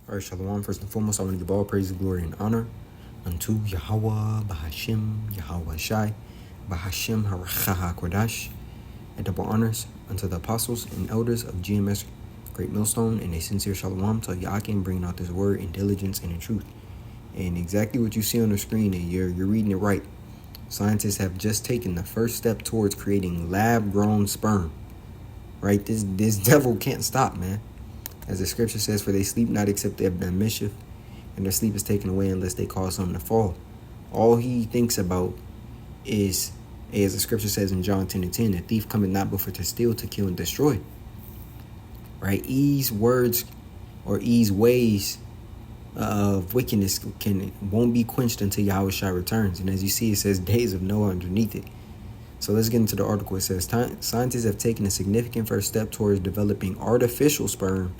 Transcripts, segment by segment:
All right, Shalom. First and foremost, I want to give all praise, glory, and honor unto Yahweh, Bahashim, Yahweh Shai, Bahashim Harachaha Kodash, and double honors unto the apostles and elders of GMS Great Millstone, and a sincere Shalom to Yakin, bringing out this word in diligence and in truth. And exactly what you see on the screen, and you're reading it right. Scientists have just taken the first step towards creating lab-grown sperm. Right? This devil can't stop, man. As the scripture says, for they sleep not except they have done mischief, and their sleep is taken away unless they cause something to fall. All he thinks about is, as the scripture says in John 10:10, the thief cometh not but for to steal, to kill, and destroy. Right? Ease words or ease ways of wickedness won't be quenched until Yahweh Shai returns. And as you see, it says days of Noah underneath it. So let's get into the article. It says scientists have taken a significant first step towards developing artificial sperm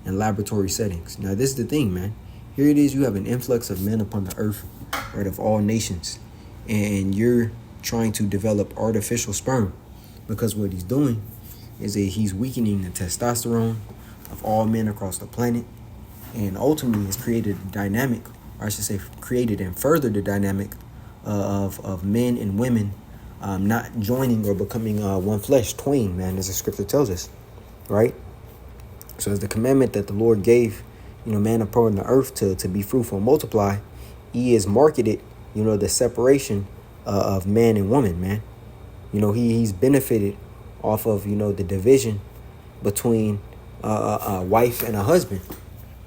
in laboratory settings. Now, this is the thing, man. Here it is. You have an influx of men upon the earth, right, of all nations. And you're trying to develop artificial sperm, because what he's doing is that he's weakening the testosterone of all men across the planet. And ultimately has created a dynamic, or I should say created and furthered the dynamic of men and women not joining or becoming one flesh, twain, man, as the scripture tells us, right? So as the commandment that the Lord gave, man upon the earth to be fruitful and multiply, he has marketed, the separation of man and woman, man. He's benefited off of, the division between a wife and a husband,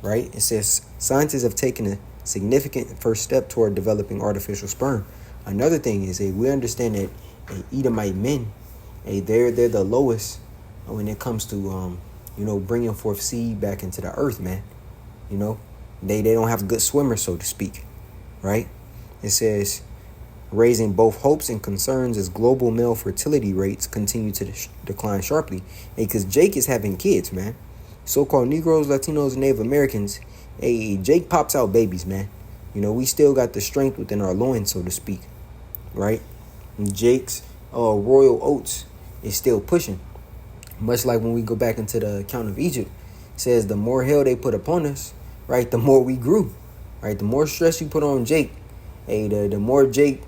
right? It says scientists have taken a significant first step toward developing artificial sperm. Another thing is, we understand that Edomite men, they're the lowest when it comes to bringing forth seed back into the earth, man. They don't have good swimmers, so to speak, right? It says raising both hopes and concerns as global male fertility rates continue to decline sharply. Because Jake is having kids, man. So-called Negroes, Latinos, and Native Americans, Jake pops out babies, man. We still got the strength within our loins, so to speak, right? And Jake's royal oats is still pushing. Much like when we go back into the account of Egypt, it says the more hell they put upon us, right, the more we grew, right? The more stress you put on Jake, the more Jake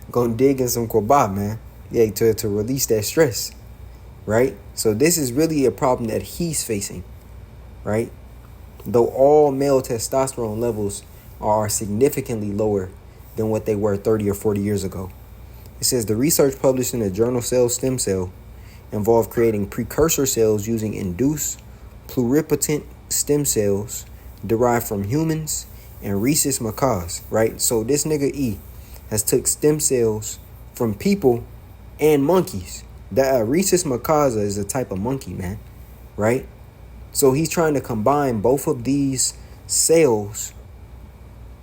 gonna dig in some kebab, man, to release that stress, right? So this is really a problem that he's facing, right? Though all male testosterone levels are significantly lower than what they were 30 or 40 years ago. It says the research published in the journal Cell Stem Cell involved creating precursor cells using induced pluripotent stem cells derived from humans and rhesus macaques, right? So this nigga E has took stem cells from people and monkeys. That rhesus macaques is a type of monkey, man, right? So he's trying to combine both of these cells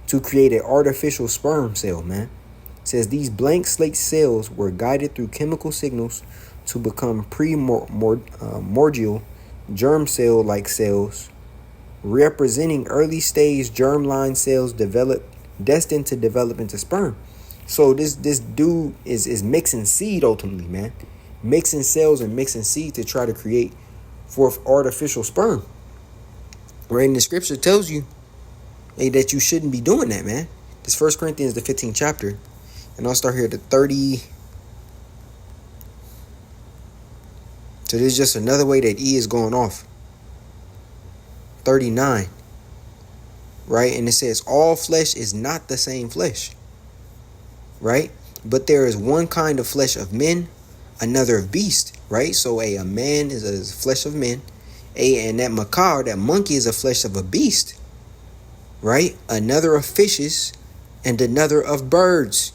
to create an artificial sperm cell, man. It says these blank slate cells were guided through chemical signals to become primordial germ cell-like cells, representing early stage germline cells destined to develop into sperm. So this dude is mixing seed ultimately, man. Mixing cells and mixing seed to try to create forth artificial sperm. Right? And the scripture tells you that you shouldn't be doing that, man. This 1 Corinthians, the 15th chapter. And I'll start here at the 30. So this is just another way that E is going off. 39. Right? And it says, all flesh is not the same flesh. Right? But there is one kind of flesh of men, another of beasts. Right? So a man is a flesh of men. And that macaque, that monkey, is a flesh of a beast. Right? Another of fishes and another of birds.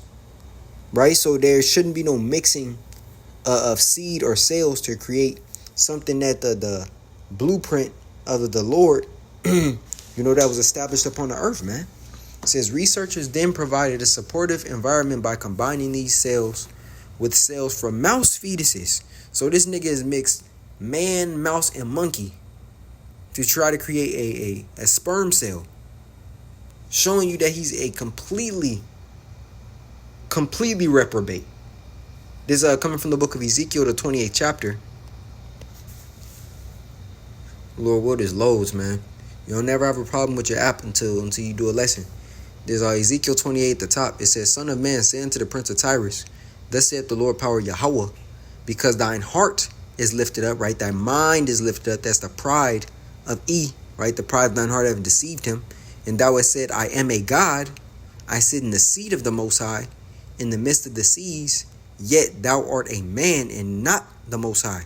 Right? So there shouldn't be no mixing of seed or cells to create something that the blueprint of the Lord, that was established upon the earth, man. It says researchers then provided a supportive environment by combining these cells with cells from mouse fetuses. So this nigga is mixed man, mouse, and monkey to try to create a sperm cell, showing you that he's a completely reprobate. This is coming from the book of Ezekiel, the 28th chapter. Lord, what is loads, man? You'll never have a problem with your app until you do a lesson. There's Ezekiel 28 at the top. It says, Son of man, say unto the prince of Tyrus, thus saith the Lord power Yahweh, because thine heart is lifted up, right? Thy mind is lifted up. That's the pride of E, right? The pride of thine heart having deceived him. And thou hast said, I am a God. I sit in the seat of the Most High, in the midst of the seas. Yet thou art a man and not the Most High.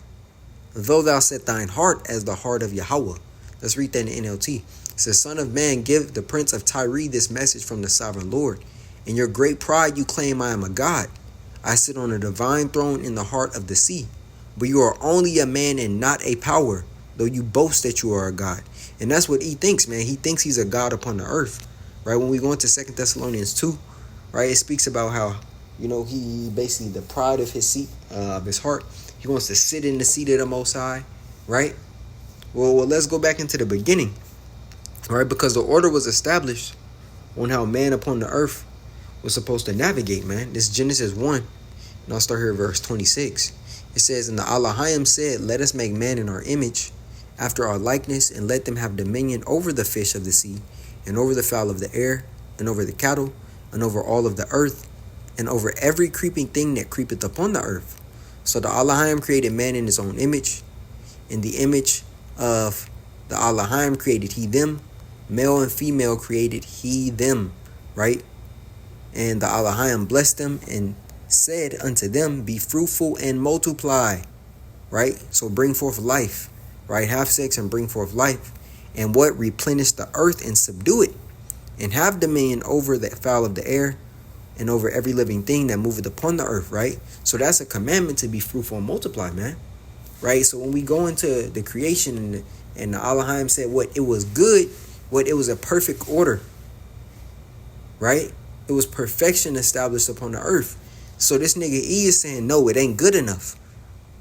Though thou set thine heart as the heart of Yahweh. Let's read that in NLT. It says, Son of man, give the prince of Tyre this message from the sovereign Lord. In your great pride you claim I am a God. I sit on a divine throne in the heart of the sea. But you are only a man and not a power, though you boast that you are a God. And that's what he thinks, man. He thinks he's a God upon the earth. Right? When we go into 2 Thessalonians 2, right, it speaks about how, he basically, the pride of his seat, of his heart, he wants to sit in the seat of the Most High, right? Well, let's go back into the beginning, all right? Because the order was established on how man upon the earth was supposed to navigate, man. This is Genesis 1, and I'll start here at verse 26. It says, And the Elohim said, Let us make man in our image, after our likeness, and let them have dominion over the fish of the sea, and over the fowl of the air, and over the cattle, and over all of the earth, and over every creeping thing that creepeth upon the earth. So the Elohim created man in his own image. In the image of the Elohim created he them. Male and female created he them, right? And the Elohim blessed them and said unto them, Be fruitful and multiply, right? So bring forth life, right? Have sex and bring forth life. And what? Replenish the earth and subdue it, and have dominion over the fowl of the air, and over every living thing that moveth upon the earth, right? So that's a commandment to be fruitful and multiply, man, right? So when we go into the creation and the Elohim said what? It was good, what? It was a perfect order, right? It was perfection established upon the earth. So this nigga E is saying, no, it ain't good enough,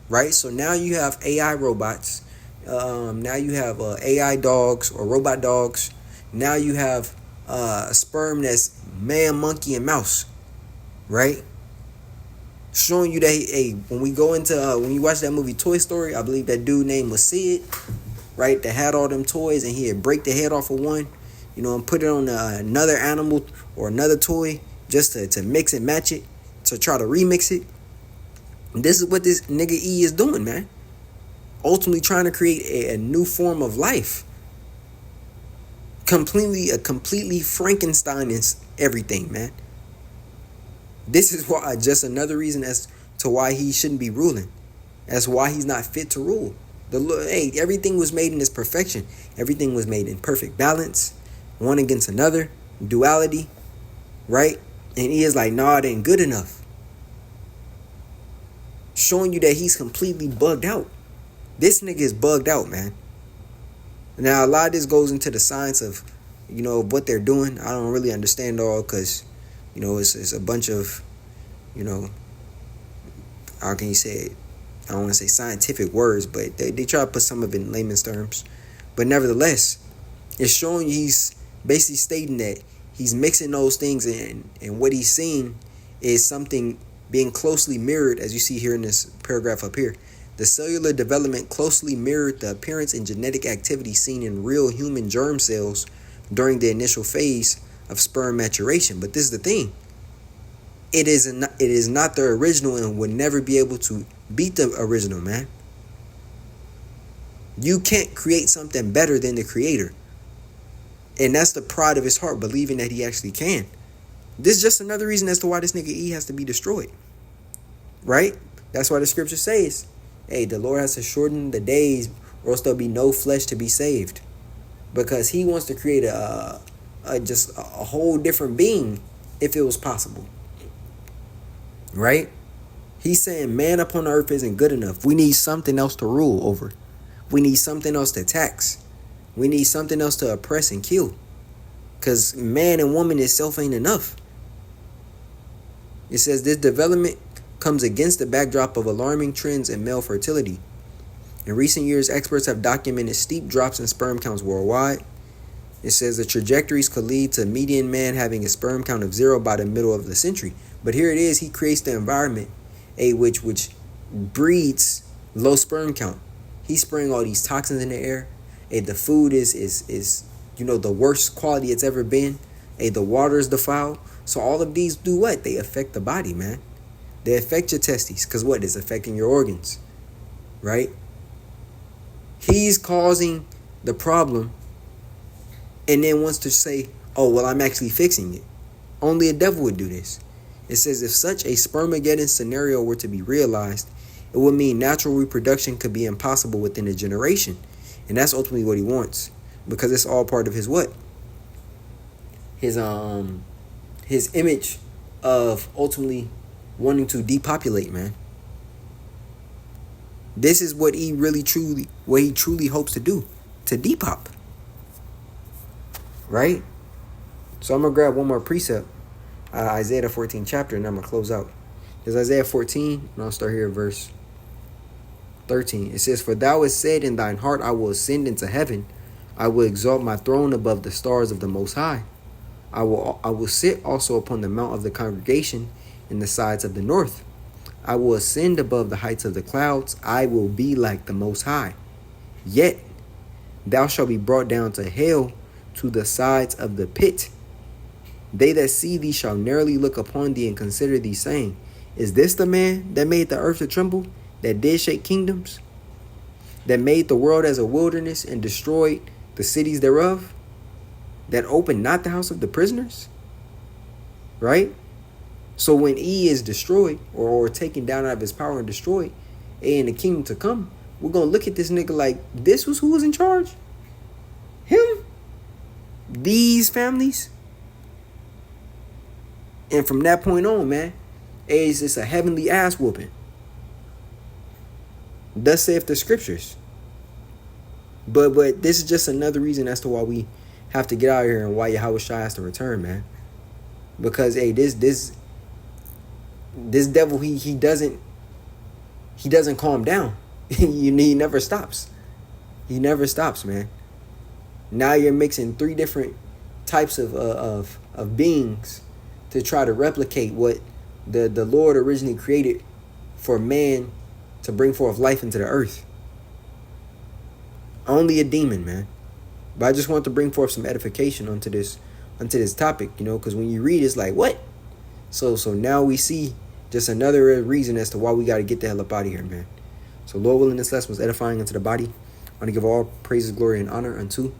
right? So now you have AI robots. Now you have AI dogs or robot dogs. Now you have a sperm that's man, monkey, and mouse, right? Showing you that, hey, when we go into, when you watch that movie Toy Story, I believe that dude name was Sid, right? That had all them toys, and he'd break the head off of one, and put it on another animal or another toy just to mix and match it, to try to remix it. And this is what this nigga E is doing, man. Ultimately trying to create a new form of life. Completely Frankenstein is everything, man. This is why, just another reason as to why he shouldn't be ruling. That's why he's not fit to rule. Everything was made in its perfection. Everything was made in perfect balance, one against another, duality, right? And he is like, nah, it ain't good enough. Showing you that he's completely bugged out. This nigga is bugged out, man. Now, a lot of this goes into the science of, what they're doing. I don't really understand all because, it's a bunch of, how can you say it? I don't want to say scientific words, but they try to put some of it in layman's terms. But nevertheless, it's showing you he's basically stating that he's mixing those things in, and what he's seeing is something being closely mirrored, as you see here in this paragraph up here. The cellular development closely mirrored the appearance and genetic activity seen in real human germ cells during the initial phase of sperm maturation. But this is the thing. It is not the original and would never be able to beat the original, man. You can't create something better than the creator. And that's the pride of his heart, believing that he actually can. This is just another reason as to why this nigga E has to be destroyed. Right? That's why the scripture says, hey, the Lord has to shorten the days, or else there'll be no flesh to be saved. Because he wants to create a whole different being if it was possible. Right? He's saying man upon the earth isn't good enough. We need something else to rule over. We need something else to tax. We need something else to oppress and kill. Because man and woman itself ain't enough. It says this development comes against the backdrop of alarming trends in male fertility. In recent years, experts have documented steep drops in sperm counts worldwide. It says the trajectories could lead to median man having a sperm count of 0 by the middle of the century. But here it is, he creates the environment, which breeds low sperm count. He's spraying all these toxins in the air. The food is the worst quality it's ever been. The water is defiled. So all of these do what? They affect the body, man. They affect your testes. Because what? It's affecting your organs. Right? He's causing the problem and then wants to say, oh, well, I'm actually fixing it. Only a devil would do this. It says if such a spermageddon scenario were to be realized, it would mean natural reproduction could be impossible within a generation. And that's ultimately what he wants. Because it's all part of his what? His image of ultimately wanting to depopulate, man. This is what he truly hopes to do. To depop. Right? So I'm going to grab one more precept. Isaiah the 14th chapter, and I'm going to close out. There's Isaiah 14, and I'll start here at verse 13. It says, for thou hast said in thine heart, I will ascend into heaven. I will exalt my throne above the stars of the Most High. I will sit also upon the mount of the congregation in the sides of the north. I will ascend above the heights of the clouds. I will be like the Most High. Yet thou shalt be brought down to hell, to the sides of the pit. They that see thee shall narrowly look upon thee and consider thee, saying, is this the man that made the earth to tremble, that did shake kingdoms, that made the world as a wilderness and destroyed the cities thereof, that opened not the house of the prisoners? Right? So when he is destroyed or taken down out of his power and destroyed, in the kingdom to come, we're going to look at this nigga like, this was who was in charge? Him? These families? And from that point on, man, it's just a heavenly ass whooping. Thus saith the scriptures. But this is just another reason as to why we have to get out of here and why Yahweh Shai has to return, man. Because this devil, he doesn't calm down. He never stops. He never stops, man. Now you're mixing three different types of beings to try to replicate what the Lord originally created for man to bring forth life into the earth. Only a demon, man. But I just want to bring forth some edification onto this topic, because when you read it's like, what? So now we see just another reason as to why we got to get the hell up out of here, man. So Lord willing, this lesson was edifying unto the body. I want to give all praises, glory, and honor unto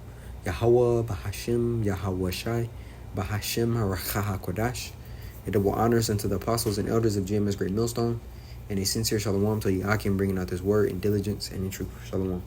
Yahweh, Bahashim, Yahweh Shai, Bahashim, Harachaha Kodash. And double honors unto the apostles and elders of GMS Great Millstone. And a sincere shalom to Yakim, bringing out this word in diligence and in truth. Shalom.